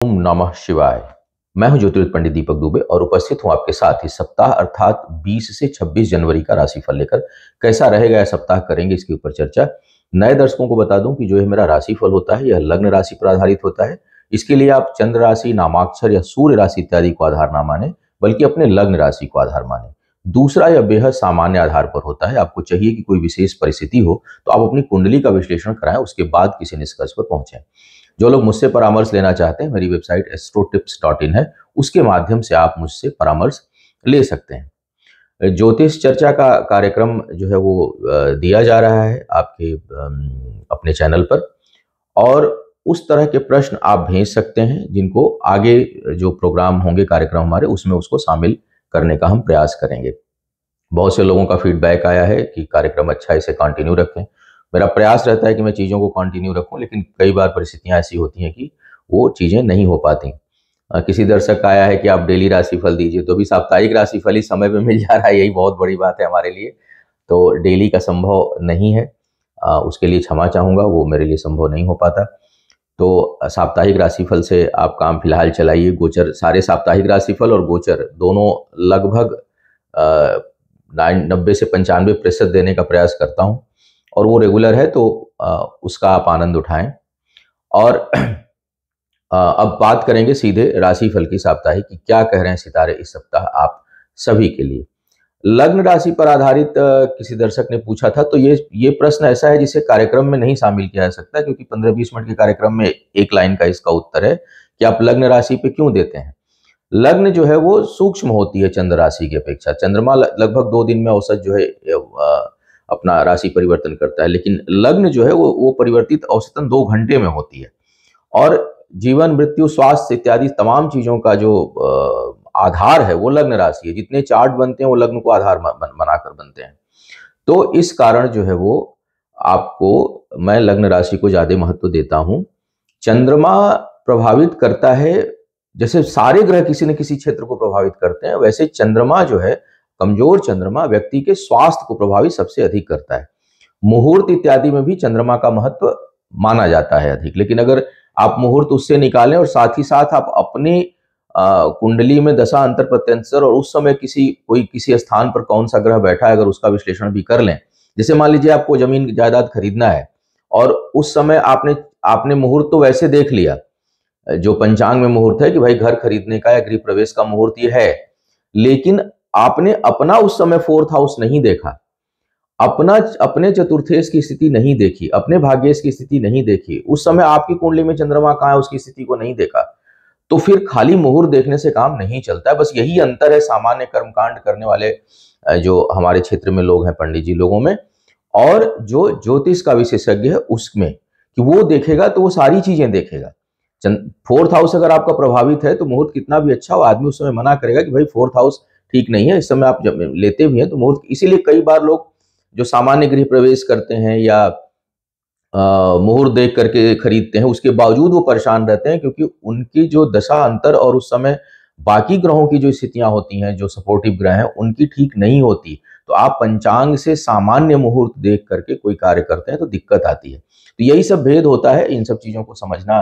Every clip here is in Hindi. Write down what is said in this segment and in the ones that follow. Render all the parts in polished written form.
ओम नमः शिवाय। मैं हूं ज्योतिर्विद पंडित दीपक दुबे और उपस्थित हूं आपके साथ इस सप्ताह अर्थात 20 से 26 जनवरी का राशिफल लेकर। कैसा रहेगा यह सप्ताह, करेंगे इसके ऊपर चर्चा। नए दर्शकों को बता दूं कि जो यह मेरा राशिफल होता है यह लग्न राशि पर आधारित होता है। इसके लिए आप चंद्र राशि, नामाक्षर या सूर्य राशि इत्यादि को आधार ना माने, बल्कि अपने लग्न राशि को आधार माने। दूसरा, यह बेहद सामान्य आधार पर होता है। आपको चाहिए कि कोई विशेष परिस्थिति हो तो आप अपनी कुंडली का विश्लेषण कराएं, उसके बाद किसी निष्कर्ष पर पहुंचें। जो लोग मुझसे परामर्श लेना चाहते हैं, मेरी वेबसाइट astrotips.in है, उसके माध्यम से आप मुझसे परामर्श ले सकते हैं। ज्योतिष चर्चा का कार्यक्रम जो है वो दिया जा रहा है आपके अपने चैनल पर, और उस तरह के प्रश्न आप भेज सकते हैं जिनको आगे जो प्रोग्राम होंगे, कार्यक्रम हमारे, उसमें उसको शामिल करने का हम प्रयास करेंगे। बहुत से लोगों का फीडबैक आया है कि कार्यक्रम अच्छा है, इसे कंटिन्यू रखें। मेरा प्रयास रहता है कि मैं चीज़ों को कंटिन्यू रखूं, लेकिन कई बार परिस्थितियां ऐसी होती हैं कि वो चीज़ें नहीं हो पाती। किसी दर्शक का आया है कि आप डेली राशिफल दीजिए, तो भी साप्ताहिक राशिफल ही समय पे मिल जा रहा है, यही बहुत बड़ी बात है हमारे लिए। तो डेली का संभव नहीं है, उसके लिए क्षमा चाहूँगा, वो मेरे लिए संभव नहीं हो पाता। तो साप्ताहिक राशिफल से आप काम फिलहाल चलाइए। गोचर, सारे साप्ताहिक राशिफल और गोचर दोनों लगभग 90 से 95% देने का प्रयास करता हूँ, और वो रेगुलर है, तो उसका आप आनंद उठाएं। और अब बात करेंगे सीधे राशिफल की, साप्ताहिक की। क्या कह रहे हैं सितारे इस सप्ताह आप सभी के लिए। लग्न राशि पर आधारित किसी दर्शक ने पूछा था, तो ये प्रश्न ऐसा है जिसे कार्यक्रम में नहीं शामिल किया जा सकता, क्योंकि 15-20 मिनट के कार्यक्रम में एक लाइन का इसका उत्तर है कि आप लग्न राशि पे क्यों देते हैं। लग्न जो है वो सूक्ष्म होती है चंद्र राशि की अपेक्षा। चंद्रमा लगभग 2 दिन में औसत जो है अपना राशि परिवर्तन करता है, लेकिन लग्न जो है वो परिवर्तित औसतन 2 घंटे में होती है। और जीवन, मृत्यु, स्वास्थ्य इत्यादि तमाम चीजों का जो आधार है वो लग्न राशि है। जितने चार्ट बनते हैं वो लग्न को आधार बनाकर बनते हैं। तो इस कारण जो है वो आपको, मैं लग्न राशि को ज्यादा महत्व देता हूं। चंद्रमा प्रभावित करता है, जैसे सारे ग्रह किसी न किसी क्षेत्र को प्रभावित करते हैं, वैसे चंद्रमा जो है, कमजोर चंद्रमा व्यक्ति के स्वास्थ्य को प्रभावित सबसे अधिक करता है। मुहूर्त इत्यादि में भी चंद्रमा का महत्व माना जाता है अधिक, लेकिन अगर आप मुहूर्त उससे निकालें और साथ ही साथ आप अपनी कुंडली में दशा, अंतर, प्रत्यंतर और उस समय किसी स्थान पर कौन सा ग्रह बैठा है, अगर उसका विश्लेषण भी कर लें। जैसे मान लीजिए आपको जमीन जायदाद खरीदना है, और उस समय आपने मुहूर्त तो वैसे देख लिया, जो पंचांग में मुहूर्त है कि भाई घर खरीदने का या गृह प्रवेश का मुहूर्त ये है, लेकिन आपने अपना उस समय 4th हाउस नहीं देखा, अपने चतुर्थेश की स्थिति नहीं देखी, अपने भाग्येश की स्थिति नहीं देखी, उस समय आपकी कुंडली में चंद्रमा कहाँ है उसकी स्थिति को नहीं देखा, तो फिर खाली मुहूर्त देखने से काम नहीं चलता है। बस यही अंतर है सामान्य कर्मकांड करने वाले जो हमारे क्षेत्र में लोग हैं, पंडित जी लोगों में, और जो ज्योतिष का विशेषज्ञ है उसमें, कि वो देखेगा तो वो सारी चीजें देखेगा। 4th हाउस अगर आपका प्रभावित है तो मुहूर्त कितना भी अच्छा हो, आदमी उस समय मना करेगा कि भाई 4th हाउस ठीक नहीं है, इस समय आप जब लेते भी हैं तो मुहूर्त। इसीलिए कई बार लोग जो सामान्य गृह प्रवेश करते हैं या मुहूर्त देख करके खरीदते हैं, उसके बावजूद वो परेशान रहते हैं, क्योंकि उनकी जो दशा अंतर और उस समय बाकी ग्रहों की जो स्थितियां होती हैं, जो सपोर्टिव ग्रह हैं, उनकी ठीक नहीं होती। तो आप पंचांग से सामान्य मुहूर्त देख करके कोई कार्य करते हैं तो दिक्कत आती है। तो यही सब भेद होता है, इन सब चीजों को समझना।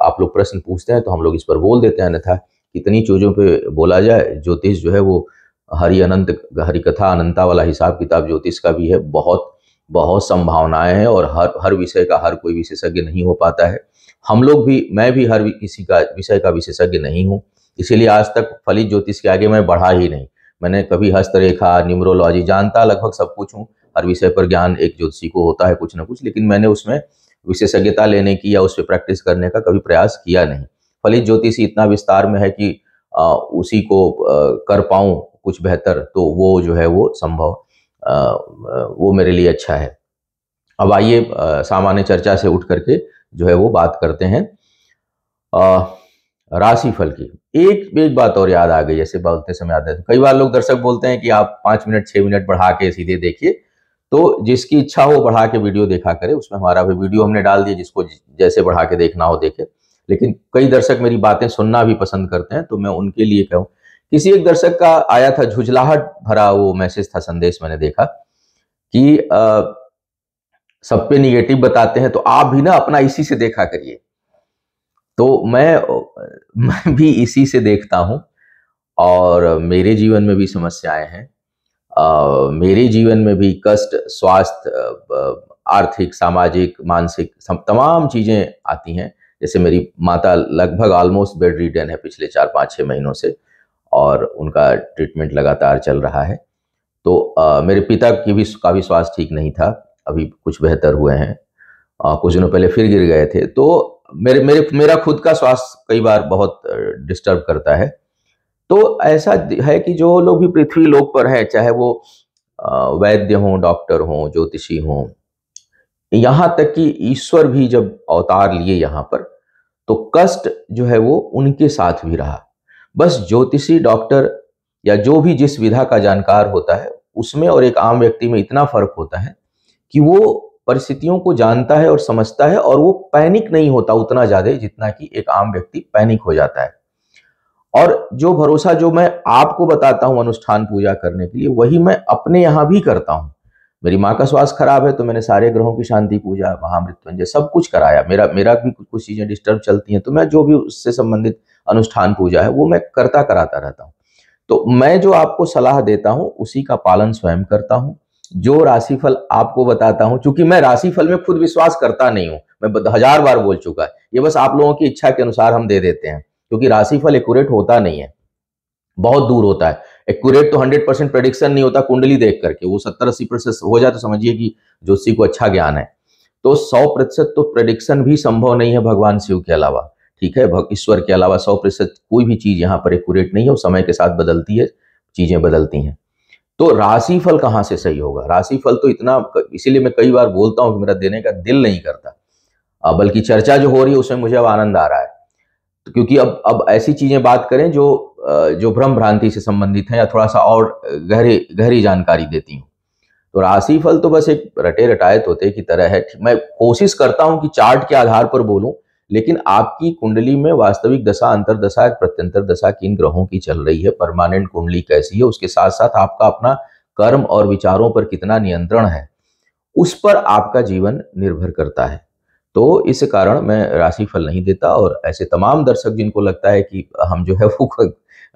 आप लोग प्रश्न पूछते हैं तो हम लोग इस पर बोल देते हैं, अन्यथा कितनी चीजों पे बोला जाए। ज्योतिष जो है वो हरि कथा अनंता वाला हिसाब किताब ज्योतिष का भी है। बहुत बहुत संभावनाएं हैं, और हर विषय का हर कोई विशेषज्ञ नहीं हो पाता है। हम लोग भी, मैं भी हर किसी का विषय का विशेषज्ञ नहीं हूँ, इसीलिए आज तक फलित ज्योतिष के आगे मैं बढ़ा ही नहीं। मैंने कभी हस्तरेखा, न्यूमरोलॉजी जानता लगभग सब कुछ हूँ। हर विषय पर ज्ञान एक ज्योतिषी को होता है कुछ ना कुछ, लेकिन मैंने उसमें विशेषज्ञता लेने की या उस पर प्रैक्टिस करने का कभी प्रयास किया नहीं। फलित ज्योतिषी इतना विस्तार में है कि उसी को कर पाऊँ कुछ बेहतर, तो वो जो है वो संभव, वो मेरे लिए अच्छा है। अब आइए सामान्य चर्चा से उठ करके जो है वो बात करते हैं राशिफल की। एक बात और याद आ गई, ऐसे बोलते समय याद है। कई बार लोग दर्शक बोलते हैं कि आप 5 मिनट 6 मिनट बढ़ा के सीधे देखिए, तो जिसकी इच्छा हो बढ़ा के वीडियो देखा करे। उसमें हमारा भी वीडियो हमने डाल दिया, जिसको जैसे बढ़ा के देखना हो देखे। लेकिन कई दर्शक मेरी बातें सुनना भी पसंद करते हैं, तो मैं उनके लिए कहूँ। किसी एक दर्शक का आया था, झुंझलाहट भरा वो मैसेज था, संदेश मैंने देखा कि सब पे निगेटिव बताते हैं, तो आप भी ना अपना इसी से देखा करिए। तो मैं भी इसी से देखता हूँ और मेरे जीवन में भी समस्याएं हैं। मेरे जीवन में भी कष्ट, स्वास्थ्य, आर्थिक, सामाजिक, मानसिक तमाम चीज़ें आती हैं। जैसे मेरी माता लगभग ऑलमोस्ट बेड रिडन है पिछले 4-5-6 महीनों से और उनका ट्रीटमेंट लगातार चल रहा है। तो मेरे पिता की भी काफ़ी स्वास्थ्य ठीक नहीं था, अभी कुछ बेहतर हुए हैं। कुछ दिनों पहले फिर गिर गए थे। तो मेरा खुद का स्वास्थ्य कई बार बहुत डिस्टर्ब करता है। तो ऐसा है कि जो लोग भी पृथ्वी लोक पर हैं, चाहे वो वैद्य हों, डॉक्टर हों, ज्योतिषी हों, यहाँ तक कि ईश्वर भी जब अवतार लिए यहाँ पर, तो कष्ट जो है वो उनके साथ भी रहा। बस ज्योतिषी, डॉक्टर या जो भी जिस विधा का जानकार होता है, उसमें और एक आम व्यक्ति में इतना फर्क होता है कि वो परिस्थितियों को जानता है और समझता है और वो पैनिक नहीं होता उतना ज़्यादा जितना कि एक आम व्यक्ति पैनिक हो जाता है। और जो भरोसा जो मैं आपको बताता हूँ अनुष्ठान पूजा करने के लिए, वही मैं अपने यहाँ भी करता हूँ। मेरी माँ का स्वास्थ्य खराब है तो मैंने सारे ग्रहों की शांति पूजा, महामृत्युंजय सब कुछ कराया। मेरा भी कुछ चीजें डिस्टर्ब चलती हैं तो मैं जो भी उससे संबंधित अनुष्ठान पूजा है वो मैं करता कराता रहता हूँ। तो मैं जो आपको सलाह देता हूँ उसी का पालन स्वयं करता हूँ। जो राशिफल आपको बताता हूँ, चूंकि मैं राशिफल में खुद विश्वास करता नहीं हूँ, मैं 1000 बार बोल चुका है, ये बस आप लोगों की इच्छा के अनुसार हम दे देते हैं, क्योंकि राशिफल एक्यूरेट होता नहीं है, बहुत दूर होता है। एक्यूरेट तो 100% प्रेडिक्शन नहीं होता कुंडली देख करके, वो 70-80% हो जाए तो समझिए कि ज्योतिषी को अच्छा ज्ञान है। तो 100% तो प्रेडिक्शन भी संभव नहीं है भगवान शिव के अलावा, ठीक है, ईश्वर के अलावा 100% कोई भी चीज यहाँ पर एक्यूरेट नहीं है, वो समय के साथ बदलती है, चीजें बदलती हैं। तो राशिफल कहाँ से सही होगा? राशिफल तो इतना, इसीलिए मैं कई बार बोलता हूँ कि मेरा देने का दिल नहीं करता, बल्कि चर्चा जो हो रही है उसमें मुझे अब आनंद आ रहा है। तो क्योंकि अब ऐसी चीजें बात करें जो भ्रम भ्रांति से संबंधित है या थोड़ा सा और गहरी गहरी जानकारी देती हूँ। तो राशिफल तो बस एक रटे रटाए तोते की तरह है। मैं कोशिश करता हूं कि चार्ट के आधार पर बोलूं, लेकिन आपकी कुंडली में वास्तविक दशा, अंतरदशा, प्रत्यंतर दशा किन ग्रहों की चल रही है, परमानेंट कुंडली कैसी है, उसके साथ साथ आपका अपना कर्म और विचारों पर कितना नियंत्रण है, उस पर आपका जीवन निर्भर करता है। तो इस कारण मैं राशिफल नहीं देता। और ऐसे तमाम दर्शक जिनको लगता है कि हम जो है वो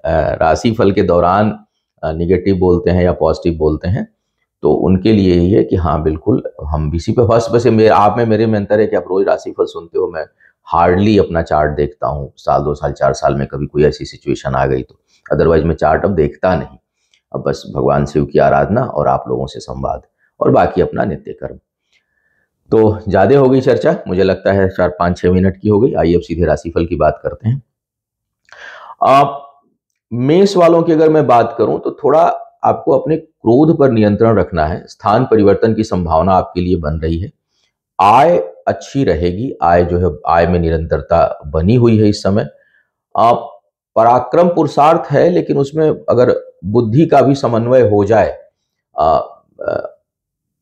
राशिफल के दौरान निगेटिव बोलते हैं या पॉजिटिव बोलते हैं, तो उनके लिए यही है कि हाँ बिल्कुल हम इसी पे फर्स्ट, वैसे आप में मेरे में अंतर है कि आप रोज राशिफल सुनते हो, मैं हार्डली अपना चार्ट देखता हूँ, साल 2 साल 4 साल में कभी कोई ऐसी सिचुएशन आ गई तो, अदरवाइज मैं चार्ट अब देखता नहीं। अब बस भगवान शिव की आराधना और आप लोगों से संवाद और बाकी अपना नित्य कर्म। तो ज्यादा हो गई चर्चा, मुझे लगता है 4-5-6 मिनट की हो गई। आइए अब सीधे राशिफल की बात करते हैं। आप मेष वालों की अगर मैं बात करूं तो थोड़ा आपको अपने क्रोध पर नियंत्रण रखना है। स्थान परिवर्तन की संभावना आपके लिए बन रही है। आय अच्छी रहेगी, आय जो है आय में निरंतरता बनी हुई है इस समय। आप पराक्रम पुरुषार्थ है, लेकिन उसमें अगर बुद्धि का भी समन्वय हो जाए,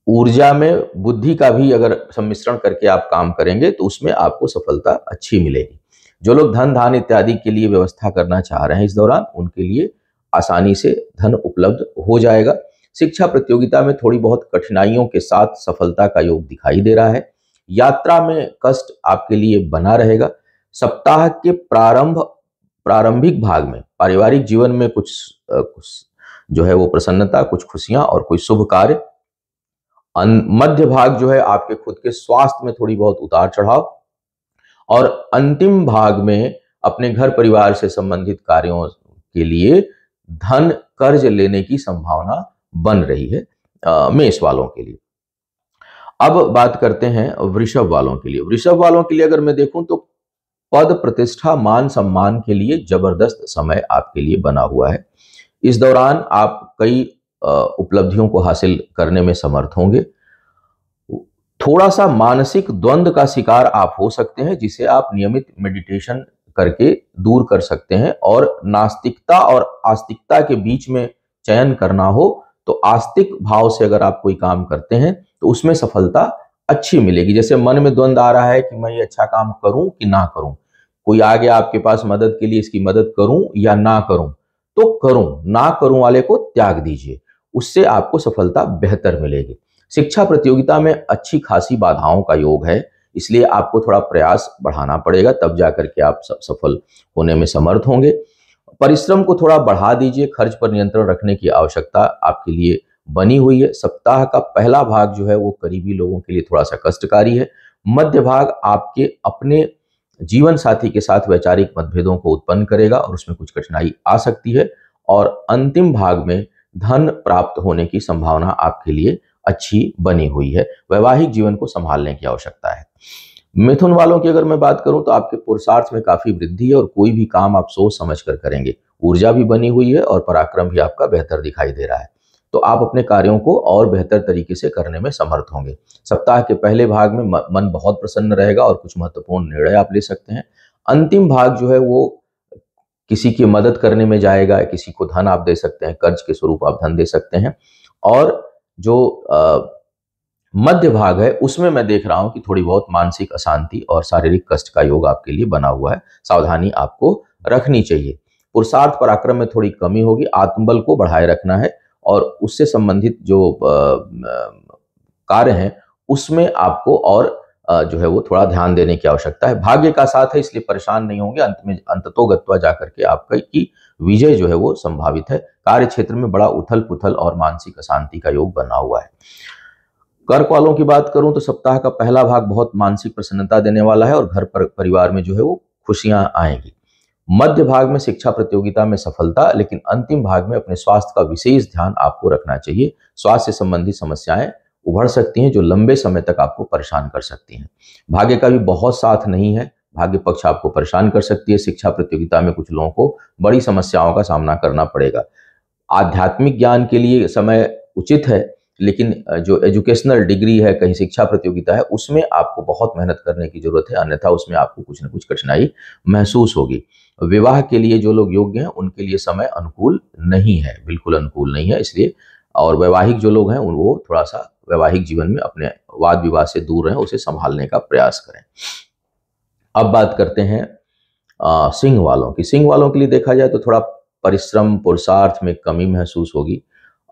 ऊर्जा में बुद्धि का भी अगर सम्मिश्रण करके आप काम करेंगे तो उसमें आपको सफलता अच्छी मिलेगी। जो लोग धन धान इत्यादि के लिए व्यवस्था करना चाह रहे हैं इस दौरान, उनके लिए आसानी से धन उपलब्ध हो जाएगा। शिक्षा प्रतियोगिता में थोड़ी बहुत कठिनाइयों के साथ सफलता का योग दिखाई दे रहा है। यात्रा में कष्ट आपके लिए बना रहेगा। सप्ताह के प्रारंभिक भाग में पारिवारिक जीवन में कुछ जो है वो प्रसन्नता, कुछ खुशियां और कोई शुभ कार्य। मध्य भाग जो है आपके खुद के स्वास्थ्य में थोड़ी बहुत उतार चढ़ाव, और अंतिम भाग में अपने घर परिवार से संबंधित कार्यों के लिए धन कर्ज लेने की संभावना बन रही है मेष वालों के लिए। अब बात करते हैं वृषभ वालों के लिए। वृषभ वालों के लिए अगर मैं देखूं तो पद प्रतिष्ठा मान सम्मान के लिए जबरदस्त समय आपके लिए बना हुआ है। इस दौरान आप कई उपलब्धियों को हासिल करने में समर्थ होंगे। थोड़ा सा मानसिक द्वंद्व का शिकार आप हो सकते हैं, जिसे आप नियमित मेडिटेशन करके दूर कर सकते हैं। और नास्तिकता और आस्तिकता के बीच में चयन करना हो तो आस्तिक भाव से अगर आप कोई काम करते हैं तो उसमें सफलता अच्छी मिलेगी। जैसे मन में द्वंद्व आ रहा है कि मैं ये अच्छा काम करूं कि ना करूं, कोई आ गया आपके पास मदद के लिए, इसकी मदद करूं या ना करूं, तो करूं, ना करूं वाले को त्याग दीजिए, उससे आपको सफलता बेहतर मिलेगी। शिक्षा प्रतियोगिता में अच्छी खासी बाधाओं का योग है, इसलिए आपको थोड़ा प्रयास बढ़ाना पड़ेगा, तब जाकर के आप सफल होने में समर्थ होंगे। परिश्रम को थोड़ा बढ़ा दीजिए, खर्च पर नियंत्रण रखने की आवश्यकता आपके लिए बनी हुई है। सप्ताह का पहला भाग जो है वो करीबी लोगों के लिए थोड़ा सा कष्टकारी है। मध्य भाग आपके अपने जीवन साथी के साथ वैचारिक मतभेदों को उत्पन्न करेगा और उसमें कुछ कठिनाई आ सकती है। और अंतिम भाग में धन प्राप्त होने की संभावना आपके लिए अच्छी बनी हुई है। वैवाहिक जीवन को संभालने की आवश्यकता है। मिथुन वालों की अगर मैं बात करूं तो आपके पुरुषार्थ में काफी वृद्धि है और कोई भी काम आप सोच समझ कर करेंगे। ऊर्जा भी बनी हुई है और पराक्रम भी आपका बेहतर दिखाई दे रहा है, तो आप अपने कार्यों को और बेहतर तरीके से करने में समर्थ होंगे। सप्ताह के पहले भाग में मन बहुत प्रसन्न रहेगा और कुछ महत्वपूर्ण निर्णय आप ले सकते हैं। अंतिम भाग जो है वो किसी की मदद करने में जाएगा, किसी को धन आप दे सकते हैं, कर्ज के स्वरूप आप धन दे सकते हैं। और जो मध्य भाग है उसमें मैं देख रहा हूं कि थोड़ी बहुत मानसिक अशांति और शारीरिक कष्ट का योग आपके लिए बना हुआ है। सावधानी आपको रखनी चाहिए। पुरुषार्थ पराक्रम में थोड़ी कमी होगी, आत्मबल को बढ़ाए रखना है और उससे संबंधित जो कार्य हैं उसमें आपको और जो है वो थोड़ा ध्यान देने की आवश्यकता है। भाग्य का साथ है इसलिए परेशान नहीं होंगे। अंत में अंततोगत्वा जाकर के आपका की विजय जो है वो संभावित है। कार्य क्षेत्र में बड़ा उथल पुथल और मानसिक अशांति का योग बना हुआ है। कर्क वालों की बात करूं तो सप्ताह का पहला भाग बहुत मानसिक प्रसन्नता देने वाला है और घर पर परिवार में जो है वो खुशियां आएंगी। मध्य भाग में शिक्षा प्रतियोगिता में सफलता, लेकिन अंतिम भाग में अपने स्वास्थ्य का विशेष ध्यान आपको रखना चाहिए। स्वास्थ्य से संबंधित समस्याएं उभर सकती हैं जो लंबे समय तक आपको परेशान कर सकती हैं। भाग्य का भी बहुत साथ नहीं है, भाग्य पक्ष आपको परेशान कर सकती है। शिक्षा प्रतियोगिता में कुछ लोगों को बड़ी समस्याओं का सामना करना पड़ेगा। आध्यात्मिक ज्ञान के लिए समय उचित है, लेकिन जो एजुकेशनल डिग्री है, कहीं शिक्षा प्रतियोगिता है, उसमें आपको बहुत मेहनत करने की जरूरत है, अन्यथा उसमें आपको कुछ न कुछ कठिनाई महसूस होगी। विवाह के लिए जो लोग योग्य हैं उनके लिए समय अनुकूल नहीं है, बिल्कुल अनुकूल नहीं है। इसलिए और वैवाहिक जो लोग हैं वो थोड़ा सा वैवाहिक जीवन में अपने वाद विवाद से दूर रहें, उसे संभालने का प्रयास करें। अब बात करते हैं सिंह वालों की। सिंह वालों के लिए देखा जाए तो थोड़ा परिश्रम पुरुषार्थ में कमी महसूस होगी।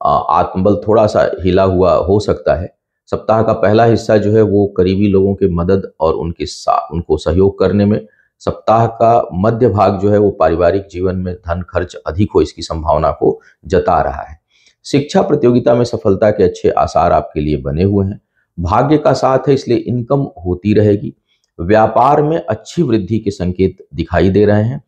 आत्मबल थोड़ा सा हिला हुआ हो सकता है। सप्ताह का पहला हिस्सा जो है वो करीबी लोगों की मदद और उनको सहयोग करने में। सप्ताह का मध्य भाग जो है वो पारिवारिक जीवन में धन खर्च अधिक हो इसकी संभावना को जता रहा है। शिक्षा प्रतियोगिता में सफलता के अच्छे आसार आपके लिए बने हुए हैं। भाग्य का साथ है इसलिए इनकम होती रहेगी। व्यापार में अच्छी वृद्धि के संकेत दिखाई दे रहे हैं।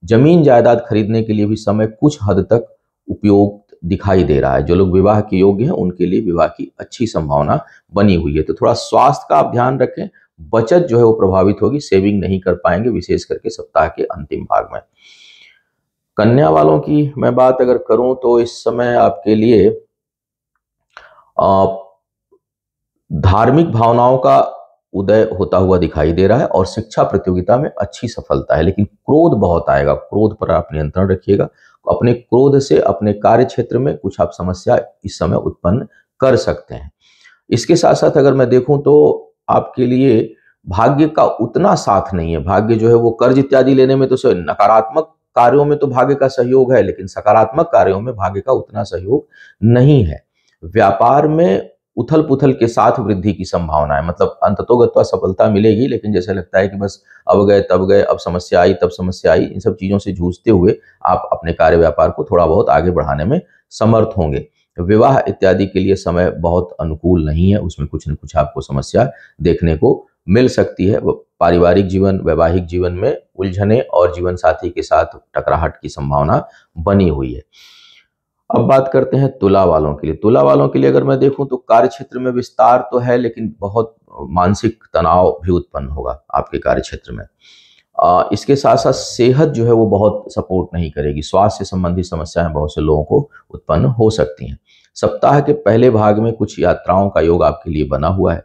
जमीन जायदाद खरीदने के लिए भी समय कुछ हद तक उपयोग दिखाई दे रहा है। जो लोग विवाह के योग्य हैं उनके लिए विवाह की अच्छी संभावना बनी हुई है। तो थोड़ा स्वास्थ्य का आप ध्यान रखें। बचत जो है वो प्रभावित होगी, सेविंग नहीं कर पाएंगे, विशेष करके सप्ताह के अंतिम भाग में। कन्या वालों की मैं बात अगर करूं तो इस समय आपके लिए धार्मिक भावनाओं का उदय होता हुआ दिखाई दे रहा है और शिक्षा प्रतियोगिता में अच्छी सफलता है, लेकिन क्रोध बहुत आएगा। क्रोध पर आप नियंत्रण रखिएगा। अपने क्रोध से अपने कार्य क्षेत्र में कुछ आप समस्या इस समय उत्पन्न कर सकते हैं। इसके साथ साथ अगर मैं देखूं तो आपके लिए भाग्य का उतना साथ नहीं है। भाग्य जो है वो कर्ज इत्यादि लेने में तो नकारात्मक कार्यों में तो भाग्य का सहयोग है, लेकिन सकारात्मक कार्यों में भाग्य का उतना सहयोग नहीं है। व्यापार में उथल पुथल के साथ वृद्धि की संभावना है, मतलब अंततोगत्वा सफलता मिलेगी, लेकिन जैसे लगता है कि बस अब गए तब गए, अब समस्या आई तब समस्या आई, इन सब चीजों से जूझते हुए आप अपने कार्य व्यापार को थोड़ा बहुत आगे बढ़ाने में समर्थ होंगे। विवाह इत्यादि के लिए समय बहुत अनुकूल नहीं है, उसमें कुछ न कुछ आपको समस्या देखने को मिल सकती है। पारिवारिक जीवन वैवाहिक जीवन में उलझने और जीवन साथी के साथ टकराहट की संभावना बनी हुई है। अब बात करते हैं तुला वालों के लिए। तुला वालों के लिए अगर मैं देखूं तो कार्य क्षेत्र में विस्तार तो है, लेकिन बहुत मानसिक तनाव भी उत्पन्न होगा आपके कार्य क्षेत्र में। इसके साथ साथ सेहत जो है वो बहुत सपोर्ट नहीं करेगी। स्वास्थ्य से संबंधित समस्याएं बहुत से लोगों को उत्पन्न हो सकती हैं। सप्ताह के पहले भाग में कुछ यात्राओं का योग आपके लिए बना हुआ है।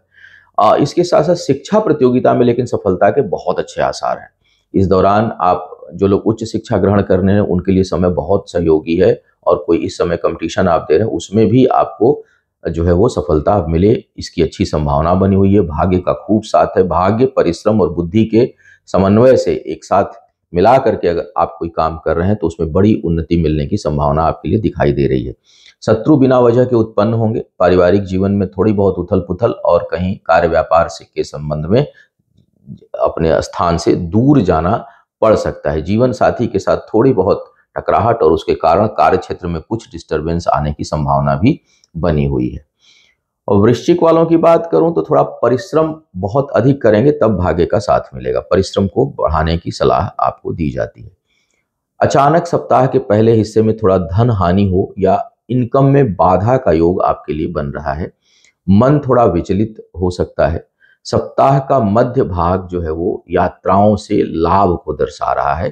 इसके साथ साथ शिक्षा प्रतियोगिता में लेकिन सफलता के बहुत अच्छे आसार हैं। इस दौरान आप जो लोग उच्च शिक्षा ग्रहण करने हैं उनके लिए समय बहुत सहयोगी है, और कोई इस समय कंपटीशन आप दे रहे हैं उसमें भी आपको जो है वो सफलता मिले, इसकी अच्छी संभावना बनी हुई है। भाग्य का खूब साथ है। भाग्य परिश्रम और बुद्धि के समन्वय से एक साथ मिला करके अगर आप कोई काम कर रहे हैं तो उसमें बड़ी उन्नति मिलने की संभावना आपके लिए दिखाई दे रही है। शत्रु बिना वजह के उत्पन्न होंगे। पारिवारिक जीवन में थोड़ी बहुत उथल पुथल और कहीं कार्य व्यापार से के संबंध में अपने स्थान से दूर जाना पड़ सकता है। जीवन साथी के साथ थोड़ी बहुत टकराहट और उसके कारण कार्य क्षेत्र में कुछ डिस्टरबेंस आने की संभावना भी बनी हुई है। और वृश्चिक वालों की बात करूं तो थोड़ा परिश्रम बहुत अधिक करेंगे तब भाग्य का साथ मिलेगा। परिश्रम को बढ़ाने की सलाह आपको दी जाती है। अचानक सप्ताह के पहले हिस्से में थोड़ा धन हानि हो या इनकम में बाधा का योग आपके लिए बन रहा है। मन थोड़ा विचलित हो सकता है। सप्ताह का मध्य भाग जो है वो यात्राओं से लाभ को दर्शा रहा है।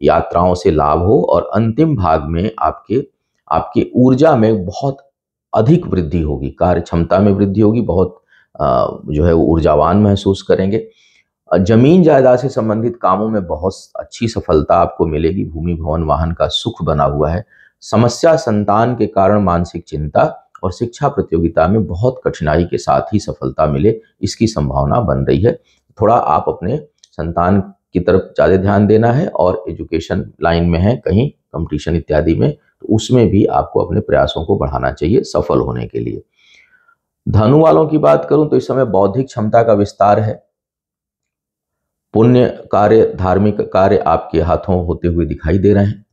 यात्राओं से लाभ हो और अंतिम भाग में आपके ऊर्जा में बहुत अधिक वृद्धि होगी, कार्य क्षमता में वृद्धि होगी, बहुत जो है वो ऊर्जावान महसूस करेंगे। जमीन जायदाद से संबंधित कामों में बहुत अच्छी सफलता आपको मिलेगी। भूमि भवन वाहन का सुख बना हुआ है। समस्या संतान के कारण मानसिक चिंता और शिक्षा प्रतियोगिता में बहुत कठिनाई के साथ ही सफलता मिले, इसकी संभावना बन रही है। थोड़ा आप अपने संतान की तरफ ज़्यादा ध्यान देना है और एजुकेशन लाइन में है कहीं कंपटीशन इत्यादि में, तो उसमें भी आपको अपने प्रयासों को बढ़ाना चाहिए सफल होने के लिए। धनु वालों की बात करूं तो इस समय बौद्धिक क्षमता का विस्तार है। पुण्य कार्य, धार्मिक कार्य आपके हाथों होते हुए दिखाई दे रहे हैं,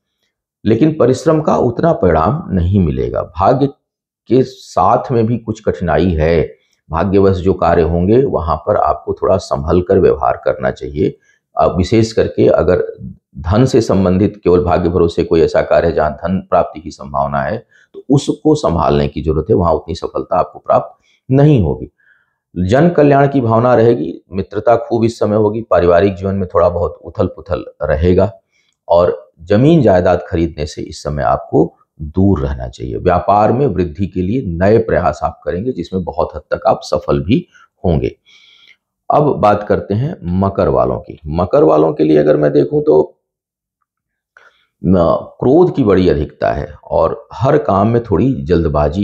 लेकिन परिश्रम का उतना परिणाम नहीं मिलेगा। भाग्य के साथ में भी कुछ कठिनाई है। भाग्यवश जो कार्य होंगे वहां पर आपको थोड़ा संभल कर व्यवहार करना चाहिए। विशेष करके अगर धन से संबंधित केवल भाग्य भरोसे कोई ऐसा कार्य है जहां धन प्राप्ति की संभावना है, तो उसको संभालने की जरूरत है। वहां उतनी सफलता आपको प्राप्त नहीं होगी। जन कल्याण की भावना रहेगी। मित्रता खूब इस समय होगी। पारिवारिक जीवन में थोड़ा बहुत उथल पुथल रहेगा और जमीन जायदाद खरीदने से इस समय आपको दूर रहना चाहिए। व्यापार में वृद्धि के लिए नए प्रयास आप करेंगे जिसमें बहुत हद तक आप सफल भी होंगे। अब बात करते हैं मकर वालों की। मकर वालों के लिए अगर मैं देखूं तो क्रोध की बड़ी अधिकता है और हर काम में थोड़ी जल्दबाजी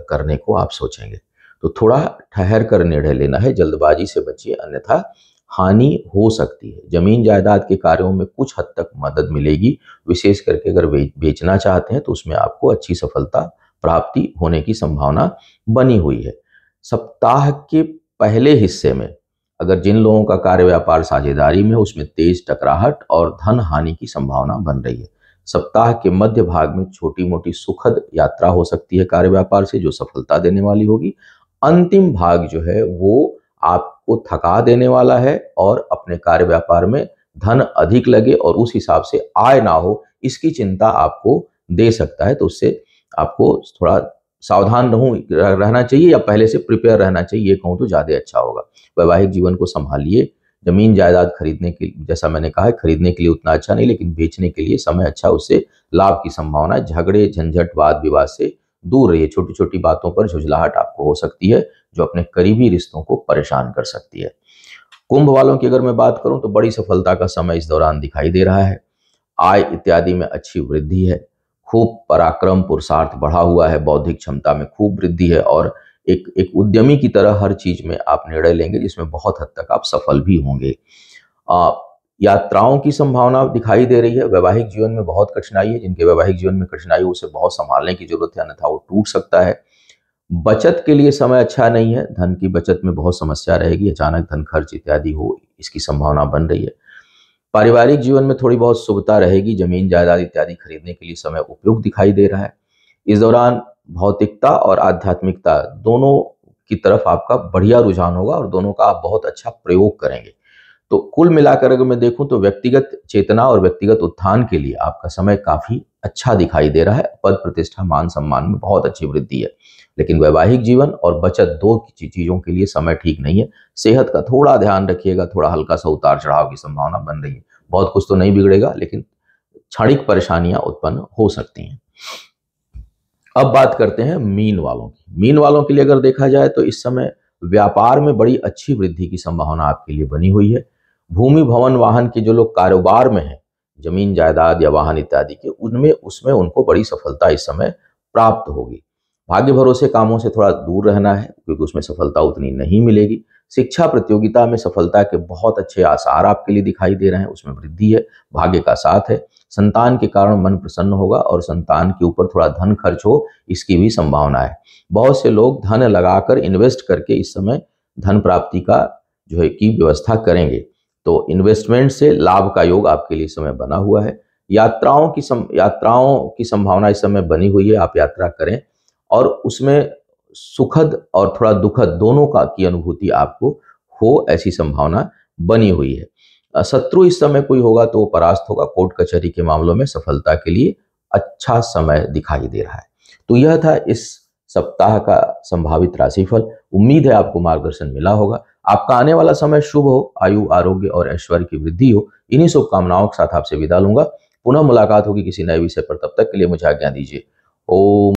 करने को आप सोचेंगे, तो थोड़ा ठहर कर निर्णय लेना है। जल्दबाजी से बचिए, अन्यथा हानि हो सकती है। जमीन जायदाद के कार्यों में कुछ हद तक मदद मिलेगी। विशेष करके अगर बेचना चाहते हैं तो उसमें आपको अच्छी सफलता प्राप्ति होने की संभावना बनी हुई है। सप्ताह के पहले हिस्से में अगर जिन लोगों का कार्य व्यापार साझेदारी में, उसमें तेज टकराहट और धन हानि की संभावना बन रही है। सप्ताह के मध्य भाग में छोटी मोटी सुखद यात्रा हो सकती है कार्य व्यापार से, जो सफलता देने वाली होगी। अंतिम भाग जो है वो आपको थका देने वाला है और अपने कार्य व्यापार में धन अधिक लगे और उस हिसाब से आय ना हो, इसकी चिंता आपको दे सकता है। तो उससे आपको थोड़ा सावधान रहना चाहिए या पहले से प्रिपेयर रहना चाहिए, ये कहूँ तो ज़्यादा अच्छा होगा। वैवाहिक जीवन को संभालिए। जमीन जायदाद खरीदने के, जैसा मैंने कहा है, खरीदने के लिए उतना अच्छा नहीं, लेकिन बेचने के लिए समय अच्छा, उससे लाभ की संभावना है। झगड़े झंझट वाद विवाद से दूर रहिए। छोटी छोटी बातों पर झुंझलाहट आपको हो सकती है जो अपने करीबी रिश्तों को परेशान कर सकती है। कुंभ वालों की अगर मैं बात करूं तो बड़ी सफलता का समय इस दौरान दिखाई दे रहा है। आय इत्यादि में अच्छी वृद्धि है। खूब पराक्रम पुरुषार्थ बढ़ा हुआ है। बौद्धिक क्षमता में खूब वृद्धि है और एक उद्यमी की तरह हर चीज में आप निर्णय लेंगे जिसमें बहुत हद तक आप सफल भी होंगे। यात्राओं की संभावना दिखाई दे रही है। वैवाहिक जीवन में बहुत कठिनाई है। जिनके वैवाहिक जीवन में कठिनाई है उसे बहुत संभालने की जरूरत है, अन्यथा वो टूट सकता है। बचत के लिए समय अच्छा नहीं है। धन की बचत में बहुत समस्या रहेगी। अचानक धन खर्च इत्यादि हो, इसकी संभावना बन रही है। पारिवारिक जीवन में थोड़ी बहुत शुभता रहेगी। जमीन जायदाद इत्यादि खरीदने के लिए समय उपयुक्त दिखाई दे रहा है। इस दौरान भौतिकता और आध्यात्मिकता दोनों की तरफ आपका बढ़िया रुझान होगा और दोनों का आप बहुत अच्छा प्रयोग करेंगे। तो कुल मिलाकर अगर मैं देखूं तो व्यक्तिगत चेतना और व्यक्तिगत उत्थान के लिए आपका समय काफी अच्छा दिखाई दे रहा है। पद प्रतिष्ठा मान सम्मान में बहुत अच्छी वृद्धि है। लेकिन वैवाहिक जीवन और बचत दो चीजों के लिए समय ठीक नहीं है। सेहत का थोड़ा ध्यान रखिएगा। थोड़ा हल्का सा उतार चढ़ाव की संभावना बन रही है। बहुत कुछ तो नहीं बिगड़ेगा, लेकिन क्षणिक परेशानियां उत्पन्न हो सकती हैं। अब बात करते हैं मीन वालों की। मीन वालों के लिए अगर देखा जाए तो इस समय व्यापार में बड़ी अच्छी वृद्धि की संभावना आपके लिए बनी हुई है। भूमि भवन वाहन के जो लोग कारोबार में हैं, जमीन जायदाद या वाहन इत्यादि के, उसमें उनको बड़ी सफलता इस समय प्राप्त होगी। भाग्य भरोसे कामों से थोड़ा दूर रहना है क्योंकि उसमें सफलता उतनी नहीं मिलेगी। शिक्षा प्रतियोगिता में सफलता के बहुत अच्छे आसार आपके लिए दिखाई दे रहे हैं, उसमें वृद्धि है। भाग्य का साथ है। संतान के कारण मन प्रसन्न होगा और संतान के ऊपर थोड़ा धन खर्च हो, इसकी भी संभावना है। बहुत से लोग धन लगाकर इन्वेस्ट करके इस समय धन प्राप्ति का जो है की व्यवस्था करेंगे। तो इन्वेस्टमेंट से लाभ का योग आपके लिए समय बना हुआ है। यात्राओं की संभावना इस समय बनी हुई है, आप यात्रा करें और उसमें सुखद और थोड़ा दुखद दोनों का की अनुभूति आपको हो, ऐसी संभावना बनी हुई है। शत्रु इस समय कोई होगा तो वो परास्त होगा। कोर्ट कचहरी के मामलों में सफलता के लिए अच्छा समय दिखाई दे रहा है। तो यह था इस सप्ताह का संभावित राशिफल। उम्मीद है आपको मार्गदर्शन मिला होगा। आपका आने वाला समय शुभ हो, आयु, आरोग्य और ऐश्वर्य की वृद्धि हो। इन्हीं शुभकामनाओं के साथ आपसे विदा लूंगा। पुनः मुलाकात होगी किसी नए विषय पर। तब तक के लिए मुझे आज्ञा दीजिए। ओम